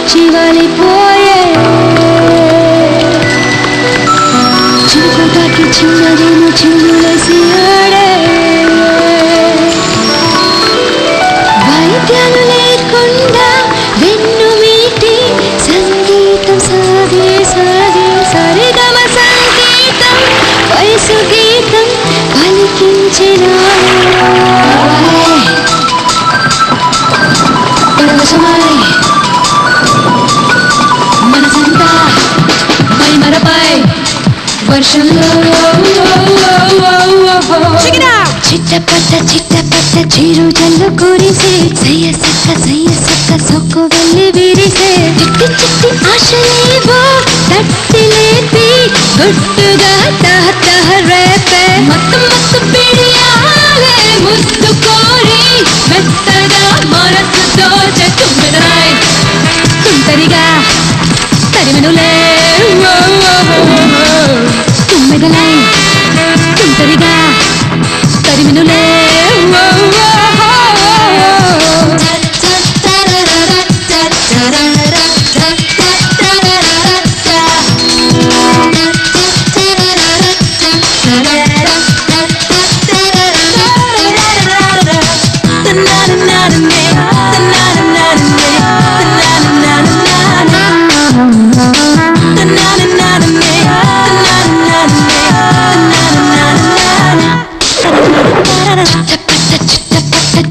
వచ్చి వాలిపోయే చిరుకుటాకి చిన్నదేమో చిందులేసి ఆడే వైద్యాలు లేకుండా వెన్ను మీటి సంగీతం సాగే సాగే సరిగమ సంగీతం వయసు గీతం పలికించిన మనసంతా మై మరపై వర్షంలో చిట్టపట్ట చిట్టపట్ట చిరు జల్లు కురిసే సయ్య సక్క సొక్కు వెళ్ళి విరిసే చిట్టి చిట్టి ఆశలేవో తట్టి లేపి గుట్టుగా తహ రేపే మత్తు మత్తు పిడియాలే ముద్దు కోరి మెత్తగా మనసు దోచే తుమ్మెదరాయ్ తుంటరిగా తరిమెనులే తుమ్మెదలై తుంటరిగా తరిమెనులే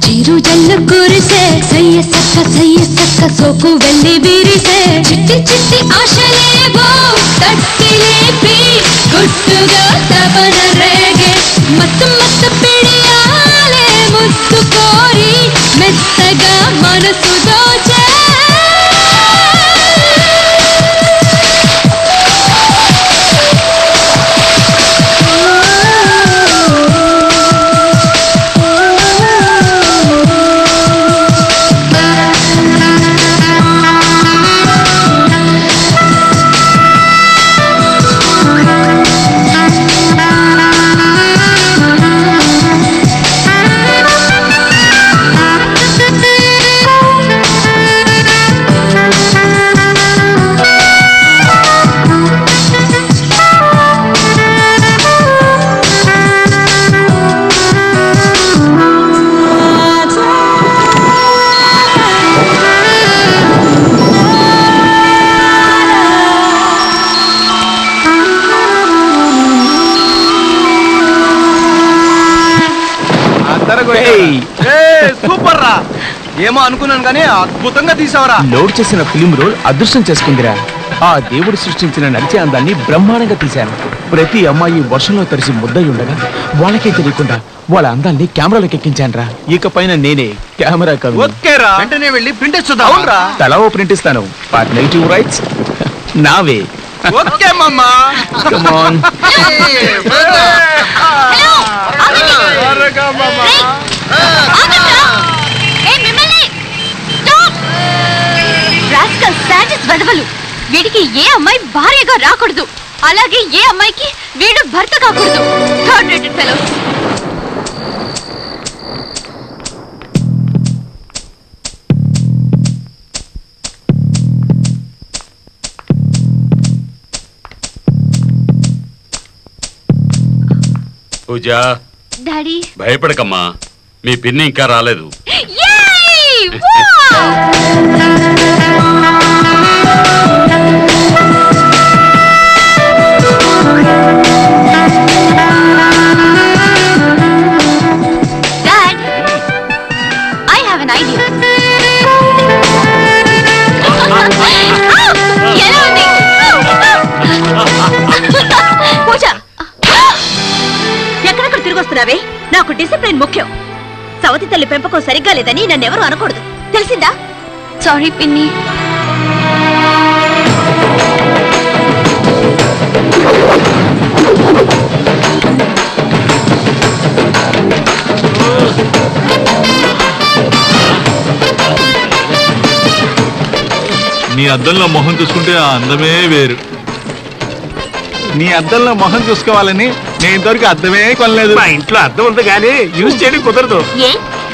చిరు జల్లు కురిసే సయ్య సక్క సోకు వెళ్ళి విరిసే చిట్టి చిట్టి ఆశలేవో తట్టి లేపి గుట్టుగా తపన రేగే మత్తు మత్తు పిడియాలే ముద్దు కోరి మెత్తగా మనసు దోచే సూపర్ రా ఏమో అనుకున్నాను కానీ అద్భుతంగా తీసావరా లోడ్ చేసిన ఫిలిం రోల్ అదృష్టం చేసుకుందిరా ఆ దేవుడు సృష్టించిన నడిచే అందాన్ని బ్రహ్మాండంగా తీశాను ప్రతి అమ్మాయి వర్షంలో తడిసి ముద్దై ఉండగా వాళ్ళకే తెలియకుండా వాళ్ళ అందాన్ని కెమెరాలోకి ఎక్కించానురా ఇకపైన నేనే కెమెరా కవి ఓకేరా వెంటనే వెళ్ళి ప్రింట్ ఇచ్చుదాం తలా ఓ ప్రింట్ ఇస్తాను బట్ నెగిటివ్ రైట్స్ నావే ఓకే మామా కమ్ ఆన్ వీడికి ఏ అమ్మాయి భార్యగా రాకూడదు అలాగే ఏ అమ్మాయికి వీడు భర్త కాకూడదు థర్డ్ రేటెడ్ ఫెలో పూజ డాడీ భయపడకమ్మా మీ పిన్ని ఇంకా రాలేదు ఎక్కడెక్కడ తిరిగొస్తున్నావే నాకు డిసిప్లిన్ ముఖ్యం సవతి తల్లి పెంపకం సరిగ్గా లేదని నన్నెవరూ అనకూడదు తెలిసిందా సారీ పిన్ని నీ అద్దంలో మొహం చూసుకుంటే ఆ అందమే వేరు నీ అద్దంలో మొహం చూసుకోవాలని నేను ఇంతవరకు అద్దమే కొనలేదు మా ఇంట్లో అద్దం ఉంది కానీ యూజ్ చేయడం కుదరదు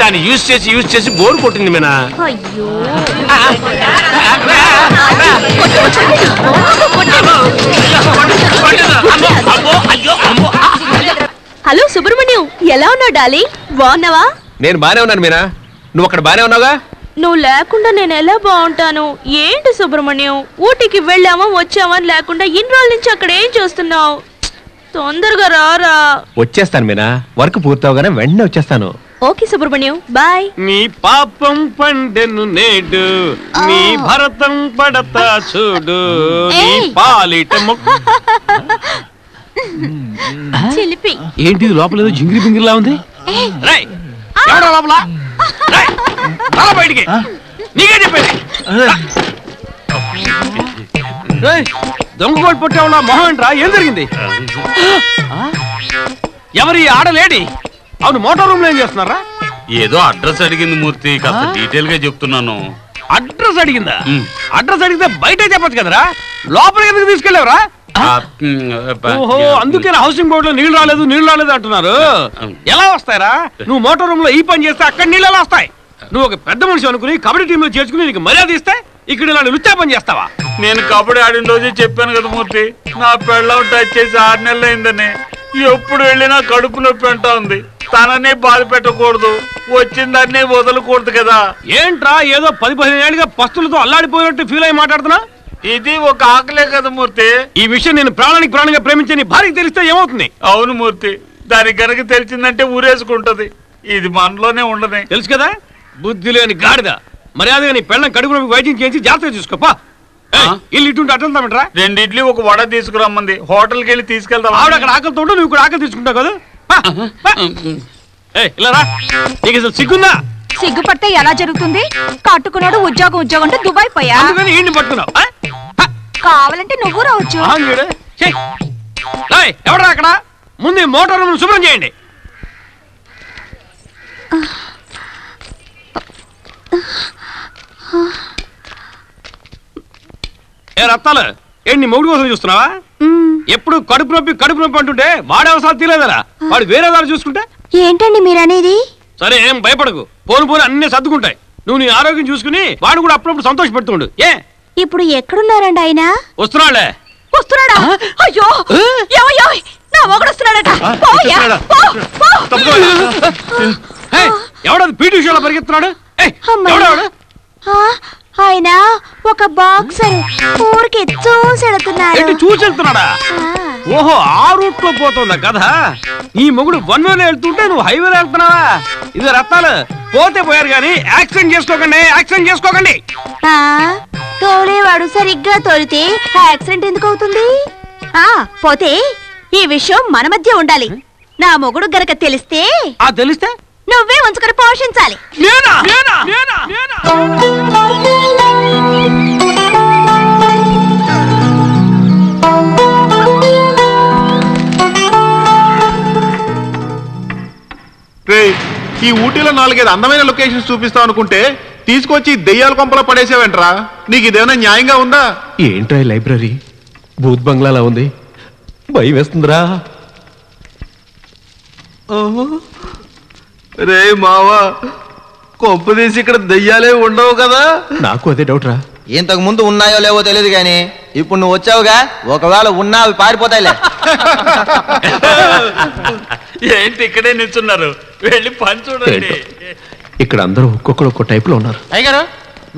దాన్ని యూజ్ చేసి బోర్ కొట్టింది మీనా. అయ్యో హలో సుబ్రహ్మణ్యం, ఎలా ఉన్నావు డాలీ? బాగున్నావా? నేను బానే ఉన్నాను మీనా, నువ్వు అక్కడ బానే ఉన్నావుగా? నువ్వు లేకుండా నేను ఎలా బాగుంటాను? ఏంటి సుబ్రహ్మణ్యం, ఊటీకి వెళ్ళామా వచ్చామా లేకుండా ఇన్ని రోజుల నుంచి అక్కడ ఏం చేస్తున్నావు? తొందరగా రారా. వచ్చేస్తాను మీనా, వర్క్ పూర్తవగానే వెంటనే వచ్చేస్తాను. Okay Subrahmanyam, bye. నీ పాపం పండెను నేడు, నీ భరతం పడతా చూడు, నీ పాలిట చిలిపి. ఏంటి లోపల ఏదో జింగిరి పింగిరిలా ఉంది? లోపల బయటికి నీకే చెప్పేది. దొంగ కోటి పుట్టావులా మొహం ఏంట్రా, ఏం జరిగింది? ఎవరి ఆడలేడి? అవును, మోటార్ రూమ్ లో ఏం చేస్తున్నారా? ఏదో అడ్రస్ అడిగింది మూర్తి, కాస్త డీటెయిల్ గా చెప్తున్నాను. అడ్రస్ అడిగిందా? అడ్రస్ అడిగితే బయట చెప్పొచ్చు కదరా, లోపలికి ఎందుకు తీసుకెళ్ళావురా? ఓహో, అందుకే హౌసింగ్ బోర్డు లో నీళ్లు రాలేదు అంటున్నారు. ఎలా వస్తాయరా? నువ్వు మోటార్ రూమ్ లో ఈ పని చేస్తే అక్కడ నీళ్ళు ఎలా వస్తాయి? నువ్వు ఒక పెద్ద మనిషి అనుకుని కబడ్డీ టీమ్ లో చేర్చుకుని నీకు మర్యాద ఇస్తే ఇక్కడ ఇలాంటి లుచ్చా పని చేస్తావా? నేను కబడ్డీ ఆడిన రోజే చెప్పాను కదా మూర్తి, నా పెళ్ళం టచ్ చేసి 6 నెలలు అయిందని. ఎప్పుడు వెళ్ళినా కడుపు నొప్పి అంటా ఉంది. తననే బాధ పెట్టకూడదు, వచ్చిందన్నే వదలకూడదు కదా. ఏంట్రా ఏదో 10-15 ఏళ్ళుగా పస్తులతో అల్లాడిపోయినట్టు ఫీల్ అయ్యి మాట్లాడుతున్నా? ఇది ఒక ఆకలే కదా మూర్తి. ఈ విషయం నేను ప్రాణంగా ప్రేమించే నీ భార్యకి తెలిస్తే ఏమవుతుంది? అవును మూర్తి, దానికి కనుక తెలిసిందంటే ఊరేసుకుంటది. ఇది మనలోనే ఉండదు. తెలుసు కదా, బుద్ధి లేని గాడిద. మర్యాదగా నీ పెళ్ళం కడుపు నొప్పి వైద్యం చేసి జాగ్రత్తగా చూసుకోపా. ఇల్లు ఇటు అట్లా 2 ఇడ్లీ ఒక వడ తీసుకురమ్మంది, హోటల్కి వెళ్ళి తీసుకెళ్తాం. ఆవిడ అక్కడ ఆకలితో ఉంటే నువ్వు ఇక్కడ ఆకలి తీసుకుంటావు కదా. ఇలా రా, నీకు అసలు సిగ్గుందా? సిగ్గుపడితే ఎలా జరుగుతుంది? కట్టుకున్నాడు ఉద్యోగం దుబాయ్ పోయా, అందుకని ఈయన్ని పట్టుకున్నావు. కావాలంటే నువ్వు రావచ్చు. ఎవడరా అక్కడ? ముందు ఈ మోటార్ రూమ్ శుభ్రం చేయండి. ఏ రత్తాలు, ఏంటి నీ మొగుడు కోసం చూస్తున్నావా? ఎప్పుడు కడుపు నొప్పి అంటుంటే వాడే అవసరం తీలేదరా, వాడు వేరే దాన్ని చూసుకుంటే. ఏంటండి మీరనేది? సరే, ఏం భయపడకు, పోను అన్ని సర్దుకుంటాయి. నువ్వు నీ ఆరోగ్యం చూసుకుని వాడు కూడా అప్పుడప్పుడు సంతోష పెడుతుండు. ఇప్పుడు ఎక్కడున్నారండి ఆయన? వస్తున్నాడా? అయ్యో నా మొగుడు వస్తున్నాడట. ఎవడది పీటీ షోలో పరిగెత్తున్నాడు? ఆయన ఒక బాక్సర్, ఊరికి చూసెళ్తున్నాడా? ఓహో, ఆ రూట్ లో పోతుందా కదా. నీ మొగుడు 1 వేలో వెళ్తుంటే నువ్వు హైవేలో వెళ్తున్నావా? ఇది రత్తాలు, పోతే పోయారు గాని యాక్సిడెంట్ చేసుకోకండి. తోలేవాడు సరిగ్గా తోలితే యాక్సిడెంట్ ఎందుకు అవుతుంది? పోతే ఈ విషయం మన మధ్య ఉండాలి. నా మొగుడు గనక తెలిస్తే నువ్వే ఉంచుకొని పోషించాలి. ఈ ఊటీలో 4-5 అందమైన లొకేషన్స్ చూపిస్తావు అనుకుంటే తీసుకొచ్చి దెయ్యాల కొంపలో పడేసావేంట్రా? నీకు ఇదేమైనా న్యాయంగా ఉందా? ఏంట్రా లైబ్రరీ భూత్ బంగ్లాలా ఉంది, భయం వేస్తుందిరా. రే మావా, కొంపు తీసి ఇక్కడ దెయ్యాలే ఉండవు కదా? నాకు అదే డౌట్ రా. ఇంతకు ముందు ఉన్నాయో లేవో తెలియదు గాని ఇప్పుడు నువ్వు వచ్చావుగా, ఒకవేళ ఉన్నా అవి పారిపోతాయిలే. ఏంటి ఇక్కడే నిల్చున్నారు? వెళ్ళి పని చూడండి. ఇక్కడ అందరూ ఒక్కొక్క టైప్ లో ఉన్నారు. అయ్యగారు,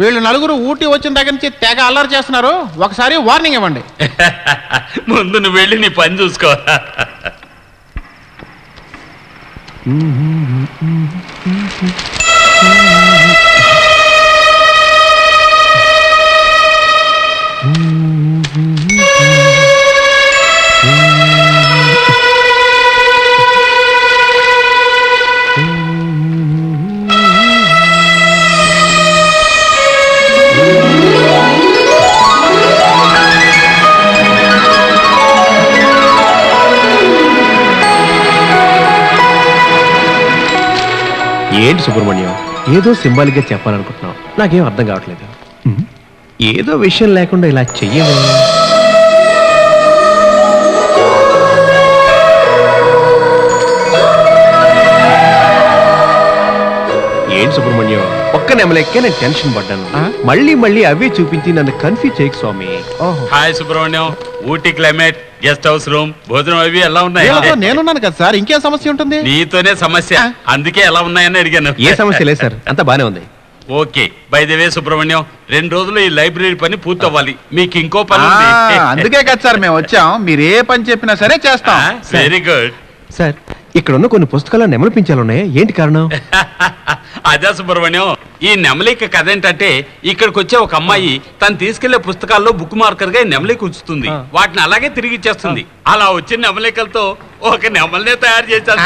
వీళ్ళు 4 ఊటీ వచ్చిన దగ్గర నుంచి తెగ అల్లరి చేస్తున్నారు, ఒకసారి వార్నింగ్ ఇవ్వండి. ముందు నువ్వు వెళ్ళి నీ పని చూసుకో. ఏంటి సుబ్రహ్మణ్యం, ఏదో సింబాలిక్ గా చెప్పాలనుకుంటున్నావు, నాకేం అర్థం కావట్లేదు. ఏదో విషయం లేకుండా ఇలా చెయ్యవే. ఒక్క నెమలెక్కే నేను టెన్షన్ పడ్డాను. మళ్ళీ మళ్ళీ అవే చూపించి నన్ను కన్ఫ్యూజ్ చేయకు స్వామి. Hi Subrahmanyam, Ooty climate, guest house room, భోజనం అవి ఎలా ఉన్నాయి? నేనున్నాను కదా సార్, ఇంకేం సమస్య ఉంటుంది? నీతోనే సమస్య, అందుకే ఎలా ఉన్నాయని అడిగాను. ఏ సమస్య లేదు సార్, అంతా బానే ఉంది. Okay, by the way Subrahmanyam, 2 రోజులు ఈ లైబ్రరీ పని పూర్తవ్వాలి. మీకు ఇంకో పని ఉంది. అందుకే కదా సార్ మేము వచ్చాం. మీరు ఏ పని చెప్పినా సరే చేస్తాం. Very good sir. ఇక్కడ ఉన్న కొన్ని పుస్తకాలు నెమలి పించాలు ఉన్నాయి, ఏంటి కారణం? అదే సుబ్రహ్మణ్యం, ఈ నెమలిక కథ ఏంటంటే, ఇక్కడికి వచ్చే ఒక అమ్మాయి తను తీసుకెళ్లే పుస్తకాల్లో బుక్ మార్కర్ గా నెమలిక ఉంచుతుంది, వాటిని అలాగే తిరిగి ఇచ్చేస్తుంది. అలా వచ్చిన నెమలికలతో ఒక నెమలినే తయారు చేశారు.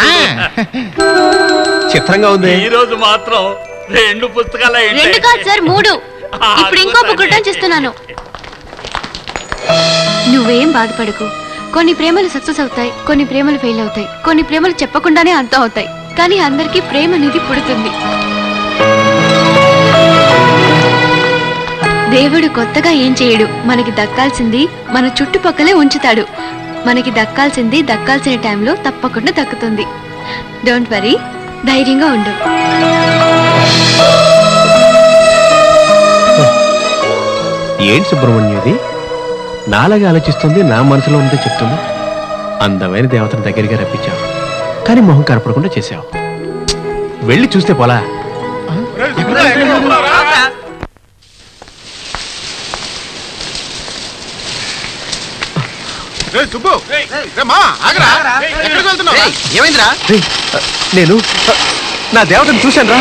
చిత్రంగా ఉంది. ఈ రోజు మాత్రం 2 పుస్తకాలు 2 కాదు సార్ 3. ఇప్పుడు ఇంకో బుక్ చేస్తున్నాను. నువ్వేం బాధపడకు. కొన్ని ప్రేమలు సక్సెస్ అవుతాయి, కొన్ని ప్రేమలు ఫెయిల్ అవుతాయి, కొన్ని ప్రేమలు చెప్పకుండానే అంతం అవుతాయి. కానీ అందరికీ ప్రేమ అనేది పుడుతుంది. దేవుడు కొత్తగా ఏం చేయడు. మనకి దక్కాల్సింది మన చుట్టుపక్కలే ఉంచుతాడు. మనకి దక్కాల్సింది దక్కాల్సిన టైంలో తప్పకుండా దక్కుతుంది. డోంట్ వరీ, ధైర్యంగా ఉండు. ఏంటి సుబ్రహ్మణ్యం ఇది? నాలాగా ఆలోచిస్తుంది, నా మనసులో ఉంటే చెప్తుంది. అందమైన దేవతను దగ్గరగా రప్పించావు, కానీ మొహం కనపడకుండా చేసావు. వెళ్ళి చూస్తే పోలా? ఏమైందిరా? నేను నా దేవతను చూశాను రా.